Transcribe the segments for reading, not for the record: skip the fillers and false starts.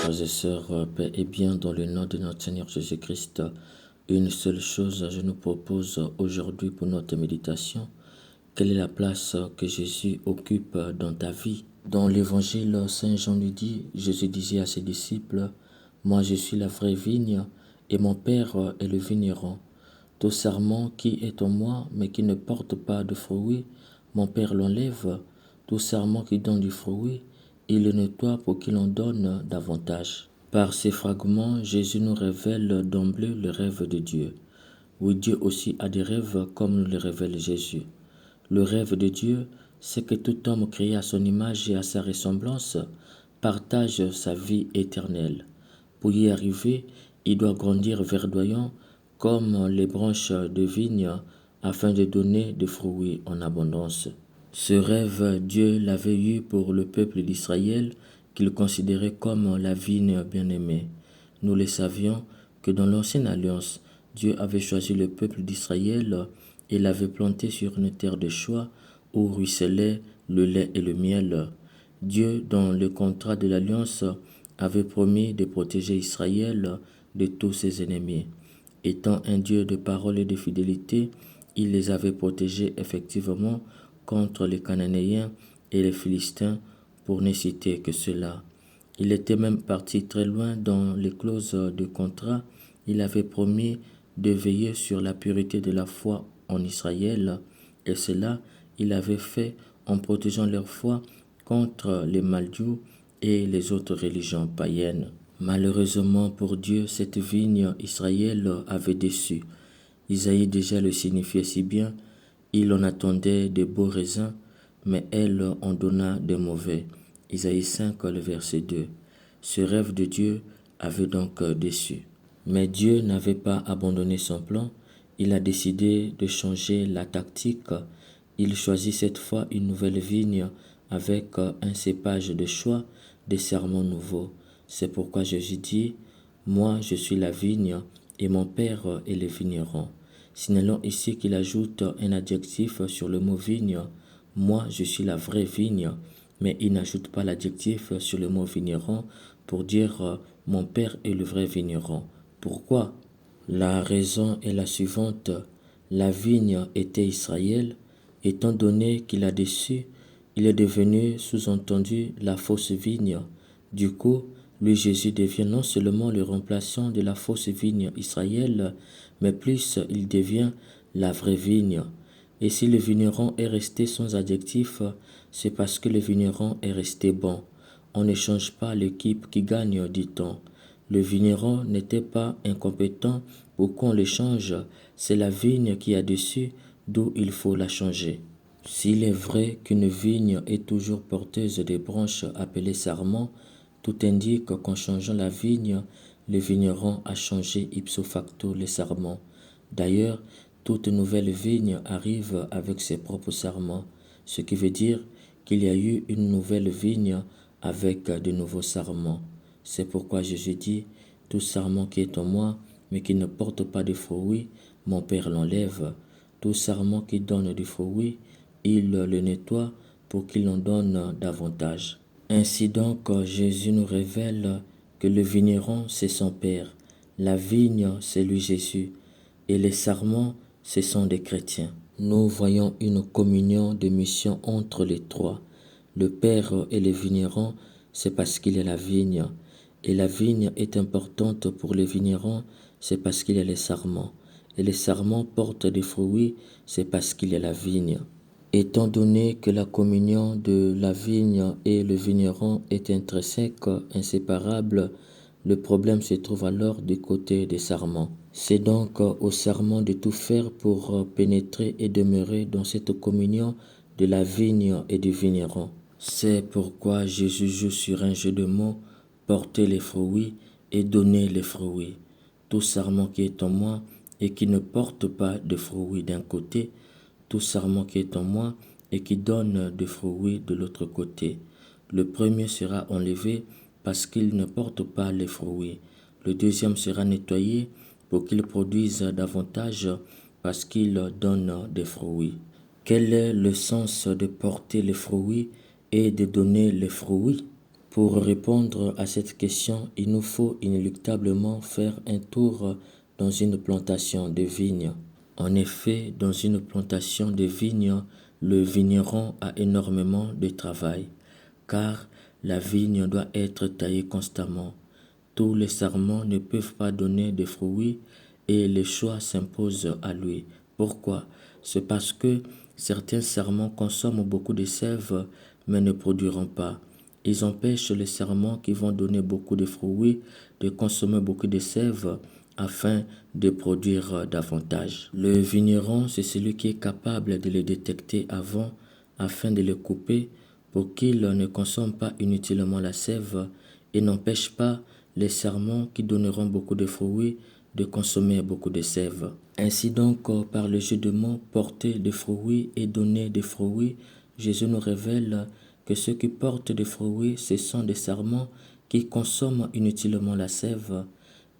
Frères et sœurs, paix et bien dans le nom de notre Seigneur Jésus-Christ. Une seule chose, je nous propose aujourd'hui pour notre méditation. Quelle est la place que Jésus occupe dans ta vie? Dans l'évangile, Saint Jean lui dit, Jésus disait à ses disciples, moi je suis la vraie vigne et mon Père est le vigneron. Tout sarment qui est en moi mais qui ne porte pas de fruits, mon Père l'enlève. Tout sarment qui donne du fruit, il le nettoie pour qu'il en donne davantage. Par ces fragments, Jésus nous révèle d'emblée le rêve de Dieu. Oui, Dieu aussi a des rêves comme nous le révèle Jésus. Le rêve de Dieu, c'est que tout homme créé à son image et à sa ressemblance partage sa vie éternelle. Pour y arriver, il doit grandir verdoyant comme les branches de vigne afin de donner des fruits en abondance. Ce rêve, Dieu l'avait eu pour le peuple d'Israël qu'il considérait comme la vigne bien-aimée. Nous le savions que dans l'ancienne alliance, Dieu avait choisi le peuple d'Israël et l'avait planté sur une terre de choix où ruisselait le lait et le miel. Dieu, dans le contrat de l'alliance, avait promis de protéger Israël de tous ses ennemis. Étant un Dieu de parole et de fidélité, il les avait protégés effectivement contre les Cananéens et les Philistins, pour ne citer que cela. Il était même parti très loin dans les clauses de contrat. Il avait promis de veiller sur la pureté de la foi en Israël, et cela il avait fait en protégeant leur foi contre les Maldus et les autres religions païennes. Malheureusement pour Dieu, cette vigne Israël avait déçu. Isaïe déjà le signifiait si bien, il en attendait de beaux raisins, mais elle en donna de mauvais. Isaïe 5, le verset 2. Ce rêve de Dieu avait donc déçu. Mais Dieu n'avait pas abandonné son plan, il a décidé de changer la tactique. Il choisit cette fois une nouvelle vigne avec un cépage de choix, des serments nouveaux. C'est pourquoi Jésus dit, moi je suis la vigne et mon Père est le vigneron. Signalons ici qu'il ajoute un adjectif sur le mot vigne. Moi, je suis la vraie vigne, mais il n'ajoute pas l'adjectif sur le mot vigneron pour dire mon Père est le vrai vigneron. Pourquoi? La raison est la suivante. La vigne était Israël. Étant donné qu'il a déçu, il est devenu sous-entendu la fausse vigne. Du coup, lui Jésus devient non seulement le remplaçant de la fausse vigne Israël, mais plus il devient la vraie vigne. Et si le vigneron est resté sans adjectif, c'est parce que le vigneron est resté bon. On ne change pas l'équipe qui gagne, dit-on. Le vigneron n'était pas incompétent pour qu'on le change, c'est la vigne qui a déçu, d'où il faut la changer. S'il est vrai qu'une vigne est toujours porteuse des branches appelées sarments, tout indique qu'en changeant la vigne, le vigneron a changé ipso facto les sarments. D'ailleurs, toute nouvelle vigne arrive avec ses propres sarments, ce qui veut dire qu'il y a eu une nouvelle vigne avec de nouveaux sarments. C'est pourquoi Jésus dit, tout sarment qui est en moi, mais qui ne porte pas de fruits, mon Père l'enlève. Tout sarment qui donne du fruit, il le nettoie pour qu'il en donne davantage. Ainsi donc, Jésus nous révèle que le vigneron, c'est son Père, la vigne, c'est lui Jésus, et les sarments, ce sont des chrétiens. Nous voyons une communion de mission entre les trois. Le Père et le vigneron, c'est parce qu'il est la vigne, et la vigne est importante pour le vigneron, c'est parce qu'il y a les sarments, et les sarments portent des fruits, c'est parce qu'il y a la vigne. Étant donné que la communion de la vigne et le vigneron est intrinsèque, inséparable, le problème se trouve alors du côté des sarments. C'est donc aux sarments de tout faire pour pénétrer et demeurer dans cette communion de la vigne et du vigneron. C'est pourquoi Jésus joue sur un jeu de mots, porter les fruits et donner les fruits. Tout sarment qui est en moi et qui ne porte pas de fruits d'un côté, tout sarment qui est en moi et qui donne des fruits de l'autre côté. Le premier sera enlevé parce qu'il ne porte pas les fruits. Le deuxième sera nettoyé pour qu'il produise davantage parce qu'il donne des fruits. Quel est le sens de porter les fruits et de donner les fruits? Pour répondre à cette question, il nous faut inéluctablement faire un tour dans une plantation de vignes. En effet, dans une plantation de vignes, le vigneron a énormément de travail, car la vigne doit être taillée constamment. Tous les sarments ne peuvent pas donner de fruits et le choix s'impose à lui. Pourquoi? C'est parce que certains sarments consomment beaucoup de sève mais ne produiront pas. Ils empêchent les sarments qui vont donner beaucoup de fruits de consommer beaucoup de sève afin de produire davantage. Le vigneron, c'est celui qui est capable de les détecter avant afin de les couper pour qu'ils ne consomment pas inutilement la sève et n'empêchent pas les sarments qui donneront beaucoup de fruits de consommer beaucoup de sève. Ainsi donc, par le jeu de mots, porter des fruits et donner des fruits, Jésus nous révèle que ceux qui portent des fruits, ce sont des sarments qui consomment inutilement la sève,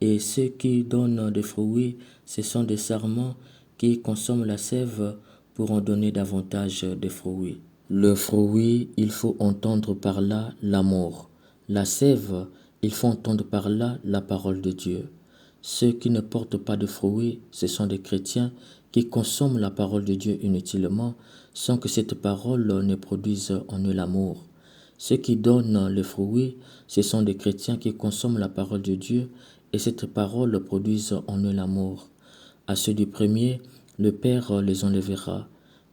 et ceux qui donnent des fruits, ce sont des sarments qui consomment la sève pour en donner davantage de fruits. Le fruit, il faut entendre par là l'amour. La sève, il faut entendre par là la parole de Dieu. Ceux qui ne portent pas de fruits, ce sont des chrétiens qui consomment la parole de Dieu inutilement sans que cette parole ne produise en eux l'amour. Ceux qui donnent le fruit, ce sont des chrétiens qui consomment la parole de Dieu et cette parole produise en eux l'amour. À ceux du premier, le Père les enlèvera.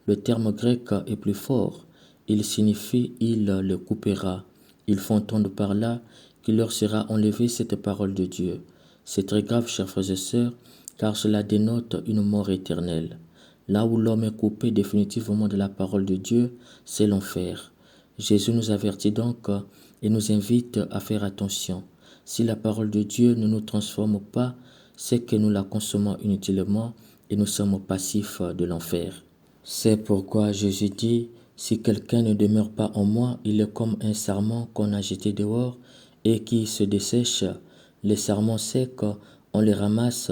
Le terme grec est plus fort. Il signifie « il le coupera ». Il faut entendre par là qu'il leur sera enlevé cette parole de Dieu. C'est très grave, chers frères et sœurs, car cela dénote une mort éternelle. Là où l'homme est coupé définitivement de la parole de Dieu, c'est l'enfer. Jésus nous avertit donc et nous invite à faire attention. Si la parole de Dieu ne nous transforme pas, c'est que nous la consommons inutilement et nous sommes passifs de l'enfer. C'est pourquoi Jésus dit, si quelqu'un ne demeure pas en moi, il est comme un sarment qu'on a jeté dehors et qui se dessèche. Les sarments secs, on les ramasse,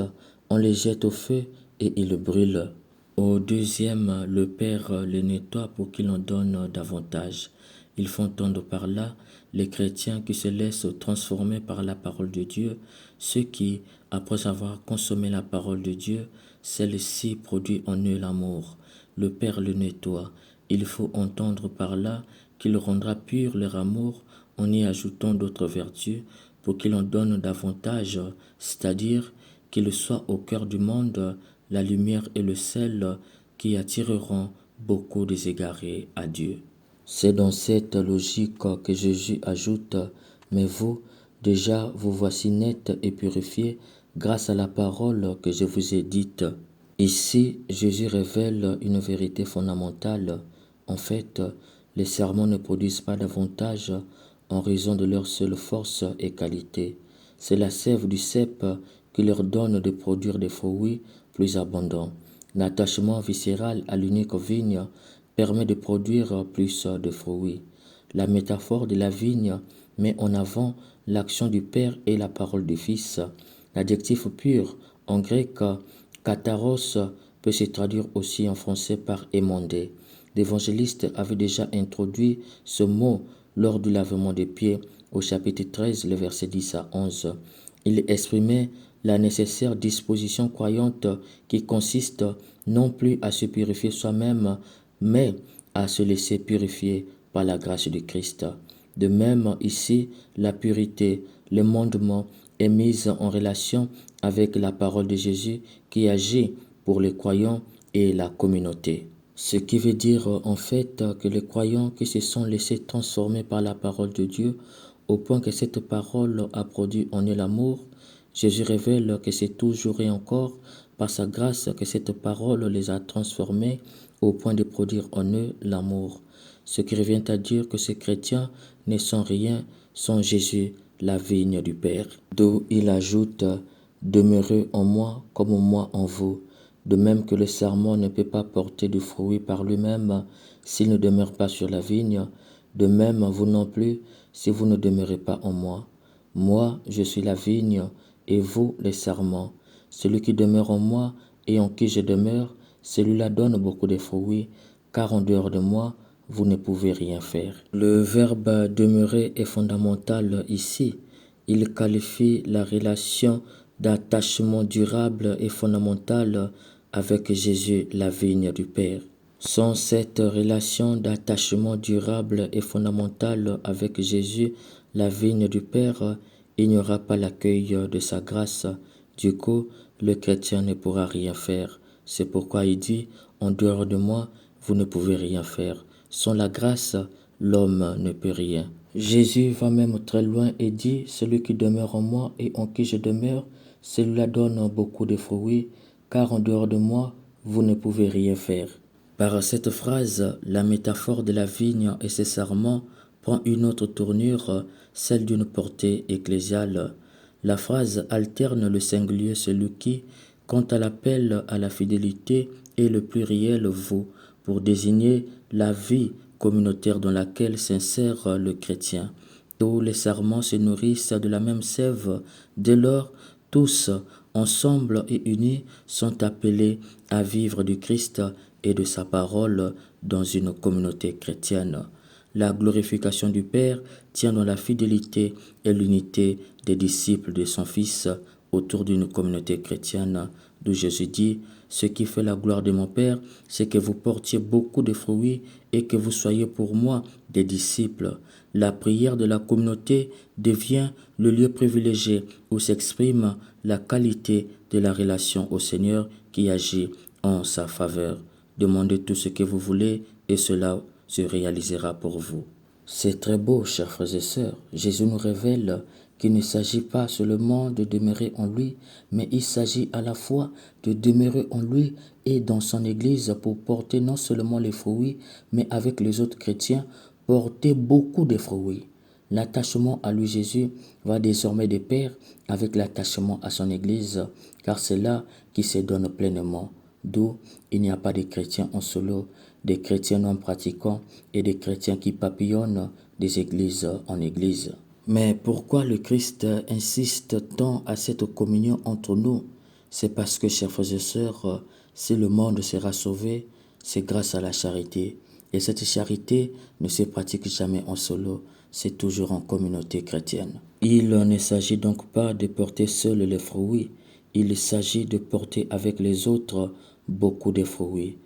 on les jette au feu et ils brûlent. Au deuxième, le Père les nettoie pour qu'il en donne davantage. Il faut entendre par là les chrétiens qui se laissent transformer par la parole de Dieu, ceux qui, après avoir consommé la parole de Dieu, celle-ci produit en eux l'amour. Le Père le nettoie. Il faut entendre par là qu'il rendra pur leur amour en y ajoutant d'autres vertus pour qu'il en donne davantage, c'est-à-dire qu'il soit au cœur du monde la lumière et le sel qui attireront beaucoup des égarés à Dieu. C'est dans cette logique que Jésus ajoute, mais vous, déjà vous voici nets et purifiés grâce à la parole que je vous ai dite. Ici, Jésus révèle une vérité fondamentale. En fait, les serments ne produisent pas davantage en raison de leur seule force et qualité. C'est la sève du cep qui leur donne de produire des fruits plus abondants. L'attachement viscéral à l'unique vigne permet de produire plus de fruits. La métaphore de la vigne met en avant l'action du Père et la parole du Fils. L'adjectif pur, en grec, kataros, peut se traduire aussi en français par émondé. L'évangéliste avait déjà introduit ce mot lors du lavement des pieds au chapitre 13, le verset 10 à 11. Il exprimait la nécessaire disposition croyante qui consiste non plus à se purifier soi-même, mais à se laisser purifier par la grâce de Christ. De même, ici, la pureté, le mandement est mise en relation avec la parole de Jésus qui agit pour les croyants et la communauté. Ce qui veut dire en fait que les croyants qui se sont laissés transformer par la parole de Dieu au point que cette parole a produit en eux l'amour, Jésus révèle que c'est toujours et encore par sa grâce que cette parole les a transformés au point de produire en eux l'amour. Ce qui revient à dire que ces chrétiens ne sont rien sans Jésus, la vigne du Père. D'où il ajoute « Demeurez en moi comme moi en vous ». De même que le sarment ne peut pas porter de fruits par lui-même s'il ne demeure pas sur la vigne, de même vous non plus si vous ne demeurez pas en moi. Moi, je suis la vigne, et vous les sarments. Celui qui demeure en moi et en qui je demeure, celui-là donne beaucoup de fruits, car en dehors de moi, vous ne pouvez rien faire. Le verbe demeurer est fondamental ici. Il qualifie la relation d'attachement durable et fondamentale avec Jésus, la vigne du Père. Sans cette relation d'attachement durable et fondamentale avec Jésus, la vigne du Père, il n'y aura pas l'accueil de sa grâce. Du coup, le chrétien ne pourra rien faire. C'est pourquoi il dit, en dehors de moi, vous ne pouvez rien faire. Sans la grâce, l'homme ne peut rien. Jésus va même très loin et dit, celui qui demeure en moi et en qui je demeure, celui-là donne beaucoup de fruits, car en dehors de moi, vous ne pouvez rien faire. Par cette phrase, la métaphore de la vigne et ses sarments prend une autre tournure, celle d'une portée ecclésiale. La phrase alterne le singulier celui qui, quant à l'appel à la fidélité, est le pluriel vous, pour désigner la vie communautaire dans laquelle s'insère le chrétien. Tous les sarments se nourrissent de la même sève. Dès lors, tous, ensemble et unis, sont appelés à vivre du Christ et de sa parole dans une communauté chrétienne. La glorification du Père tient dans la fidélité et l'unité des disciples de son Fils autour d'une communauté chrétienne, d'où Jésus dit, ce qui fait la gloire de mon Père, c'est que vous portiez beaucoup de fruits et que vous soyez pour moi des disciples. La prière de la communauté devient le lieu privilégié où s'exprime la qualité de la relation au Seigneur qui agit en sa faveur. Demandez tout ce que vous voulez et cela se réalisera pour vous. C'est très beau, chers frères et sœurs. Jésus nous révèle qu'il ne s'agit pas seulement de demeurer en lui, mais il s'agit à la fois de demeurer en lui et dans son Église pour porter non seulement les fruits, mais avec les autres chrétiens, porter beaucoup de fruits. L'attachement à lui Jésus va désormais de pair avec l'attachement à son Église, car c'est là qu'il se donne pleinement. D'où il n'y a pas de chrétiens en solo, des chrétiens non pratiquants et des chrétiens qui papillonnent des églises en église. Mais pourquoi le Christ insiste tant à cette communion entre nous? C'est parce que, chers frères et sœurs, si le monde sera sauvé, c'est grâce à la charité. Et cette charité ne se pratique jamais en solo, c'est toujours en communauté chrétienne. Il ne s'agit donc pas de porter seul les fruits, il s'agit de porter avec les autres beaucoup de fruits,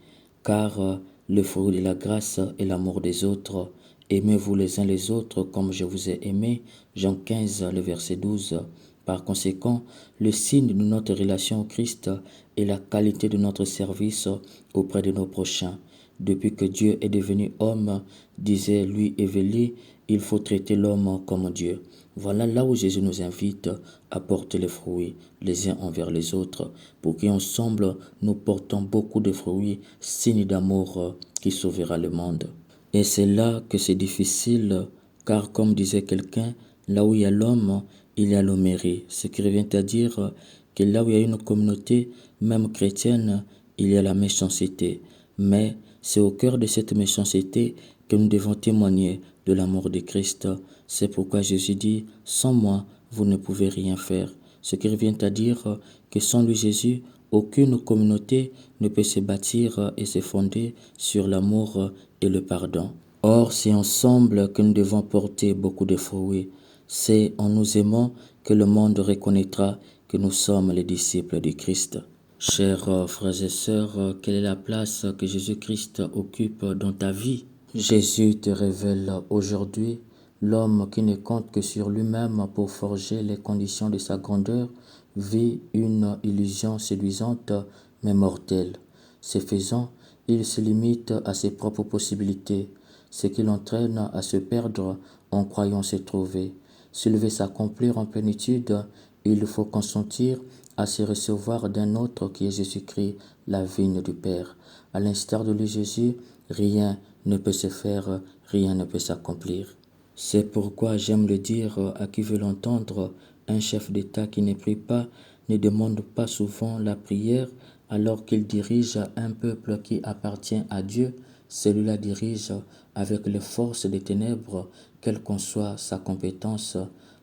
car le fruit de la grâce est l'amour des autres. Aimez-vous les uns les autres comme je vous ai aimé. Jean 15, le verset 12. Par conséquent, le signe de notre relation au Christ est la qualité de notre service auprès de nos prochains. Depuis que Dieu est devenu homme, disait lui Évélie, il faut traiter l'homme comme Dieu. Voilà là où Jésus nous invite à porter les fruits les uns envers les autres, pour qu'ensemble nous portons beaucoup de fruits, signe d'amour qui sauvera le monde. Et c'est là que c'est difficile, car comme disait quelqu'un, là où il y a l'homme, il y a l'hommerie. Ce qui revient à dire que là où il y a une communauté, même chrétienne, il y a la méchanceté. Mais c'est au cœur de cette méchanceté que nous devons témoigner de l'amour de Christ. C'est pourquoi Jésus dit, sans moi, vous ne pouvez rien faire. Ce qui revient à dire que sans lui Jésus, aucune communauté ne peut se bâtir et se fonder sur l'amour et le pardon. Or, c'est ensemble que nous devons porter beaucoup de fruits. C'est en nous aimant que le monde reconnaîtra que nous sommes les disciples du Christ. Chers frères et sœurs, quelle est la place que Jésus-Christ occupe dans ta vie? Jésus te révèle aujourd'hui l'homme qui ne compte que sur lui-même pour forger les conditions de sa grandeur vit une illusion séduisante mais mortelle. Ce faisant, il se limite à ses propres possibilités, ce qui l'entraîne à se perdre en croyant se trouver. S'il veut s'accomplir en plénitude, il faut consentir à se recevoir d'un autre qui est Jésus-Christ, la vigne du Père. À l'instar de lui Jésus, rien ne peut se faire, rien ne peut s'accomplir. C'est pourquoi j'aime le dire à qui veut l'entendre, un chef d'État qui ne prie pas ne demande pas souvent la prière alors qu'il dirige un peuple qui appartient à Dieu. Celui-là dirige avec les forces des ténèbres, quelle qu'en soit sa compétence,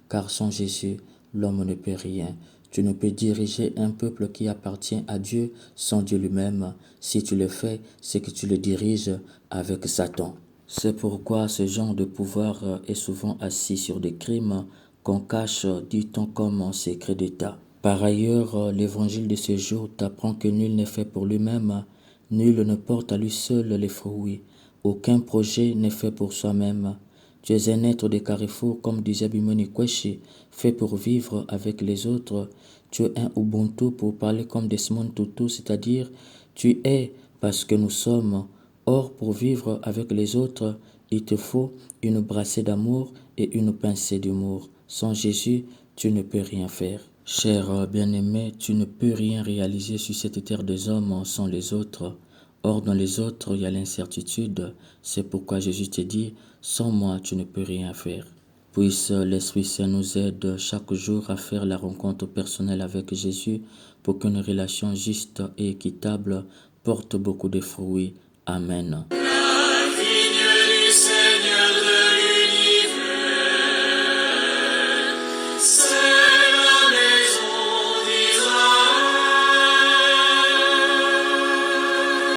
car sans Jésus, l'homme ne peut rien. Tu ne peux diriger un peuple qui appartient à Dieu sans Dieu lui-même. Si tu le fais, c'est que tu le diriges avec Satan. C'est pourquoi ce genre de pouvoir est souvent assis sur des crimes qu'on cache, dit-on, comme un secret d'État. Par ailleurs, l'évangile de ce jour t'apprend que nul n'est fait pour lui-même, nul ne porte à lui seul les fruits, aucun projet n'est fait pour soi-même. Tu es un être de carrefour, comme disait Bimoni Kweshi, fait pour vivre avec les autres. Tu es un Ubuntu pour parler comme Desmond Tutu, c'est-à-dire tu es parce que nous sommes. Or, pour vivre avec les autres, il te faut une brassée d'amour et une pincée d'humour. Sans Jésus, tu ne peux rien faire. Cher bien-aimé, tu ne peux rien réaliser sur cette terre des hommes sans les autres. Or, dans les autres, il y a l'incertitude. C'est pourquoi Jésus te dit, sans moi, tu ne peux rien faire. Puisse l'Esprit Saint nous aide chaque jour à faire la rencontre personnelle avec Jésus pour qu'une relation juste et équitable porte beaucoup de fruits. Amen.